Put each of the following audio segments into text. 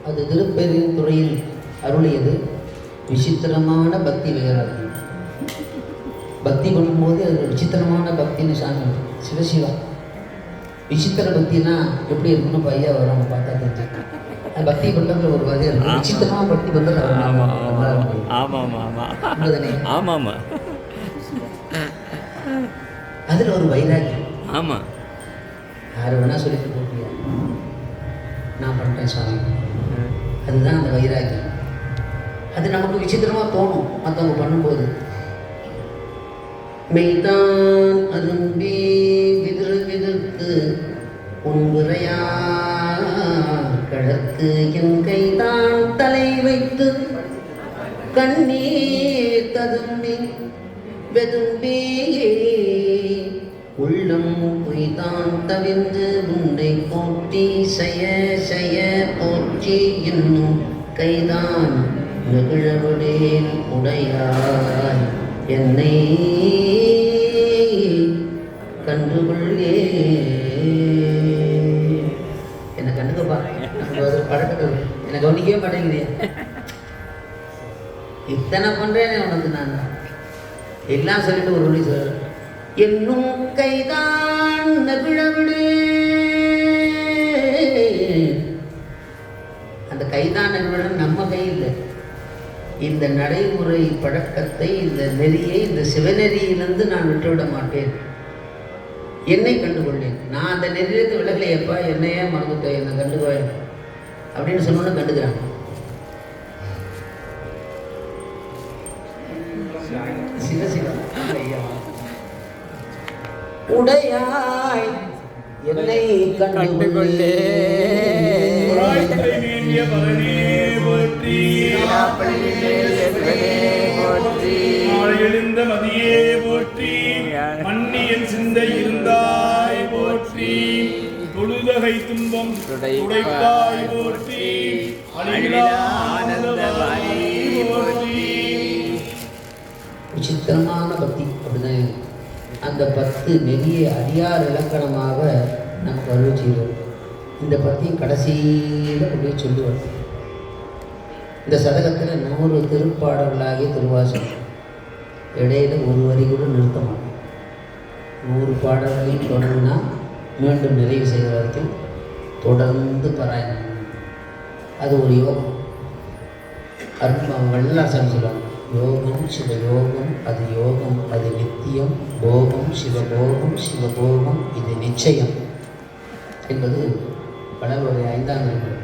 அது திருப்பெரும் துறையில் அருளியது விசித்திரமான பக்தி வைராகியம். பக்தி பண்ணும்போது அது விசித்திரமான பக்தின்னு சாமி சிவசிவா. விசித்திர பக்தினா எப்படி இருக்குன்னு பையா வரும் பார்த்தா தெரிஞ்சுக்கணும். பக்தி பண்ணுறதுல ஒரு வகை இருக்கு. விசித்திரமாக பக்தி பண்ணுறது அதில் ஒரு வைராகியம். ஆமாம், யார் வேணால் சொல்லிட்டு போட்டியா, நான் பண்ணுறேன் சாமி. அதுதான் அந்த வைராகியம். அது நமக்கு விசித்திரமாக தோணும் மற்றவங்க பண்ணும்போது. மெய்தான் அரும்பி விதிரு விதிர்த்து உன்முறையா கிழக்கு என் கைதான் தலை வைத்து கண்ணீர் ததும்பி வெதும்பி உள்ளம் பொய்தான் தவிர்ந்து உன்னை போற்றி செய்ய செய்ய போற்றி என்னும் கைதான் நெகிழவிடேன் உடையாய் என்னை கண்டுகொள்ளே. என்னை கண்டுக்கப்பா, பழக்கத்தில் என்னை கவனிக்கவே மாட்டேங்குது. இத்தனை பண்றேனே உனக்கு நான் எல்லாம் சொல்லிட்டு ஒரு வழி சொல்ற என்னும் கைதான் நெகிழவிடே. அந்த கைதான் நெகிழ நம்ம கை இல்லை. இந்த நடைமுறை பழக்கத்தை, இந்த நெறியை, இந்த சிவநெறியிலிருந்து நான் விட்டுவிட மாட்டேன். என்னை கண்டுகொள்ளேன். நான் அந்த நெறியிலிருந்து விலகலையப்பா, என்னையே மறந்துட்டேன், என்னை கண்டுகொள் அப்படின்னு சொன்னோன்னு கண்டுக்கிறாங்க. சிவ சிவ உடையாய் என்னை கண்டுகொள்ளே. எழுந்த மதியே போற்றி, மன்னியன் சிந்தை இருந்தாய் போற்றி, தொழுதகை துன்பம் துடைத்தாய் போற்றி, விசித்திரமான பக்தி. அப்படிதான் அந்த 10 நெறிய அடியார் இலக்கணமாக நமக்கு அருள் செய்வோம். இந்த பக்தியை கடைசியில் கொண்டு போய் சொல்லுவார். இந்த சதகத்தில் 100 திருப்பாடல்களாகிய திருவாசகம். இடையில ஒரு வரி கூட நிறுத்த மாட்டோம். 100 பாடல்களையும் தொடர்ந்துனா மீண்டும் நிறைவு செய்கிற வரைக்கும் தொடர்ந்து பாராயணம். அது ஒரு யோகம். வல்லாசாமி சொல்லுவாங்க, யோகம் சிவயோகம், அது யோகம், அது நித்தியம், போகம் சிவபோகம், சிவபோகம் இது நிச்சயம் என்பது வளர்வுடைய 5ஆம் நூல்.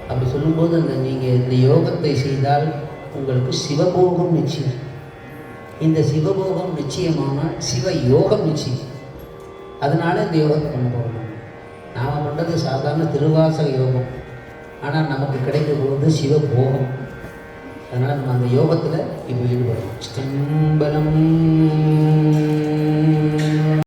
அப்படி சொல்லும்போது அந்த நீங்கள் இந்த யோகத்தை செய்தால் உங்களுக்கு சிவபோகம் நிச்சயம். இந்த சிவபோகம் நிச்சயமானால் சிவ யோகம் நிச்சயம். அதனால இந்த யோகத்தை பண்ண போகணும். நாம் பண்ணுறது சாதாரண திருவாசக யோகம், ஆனால் நமக்கு கிடைக்க போகிறது சிவபோகம். அதனால் நம்ம அந்த யோகத்தில் இப்போ ஈடுபடும். ஸ்தம்பலம்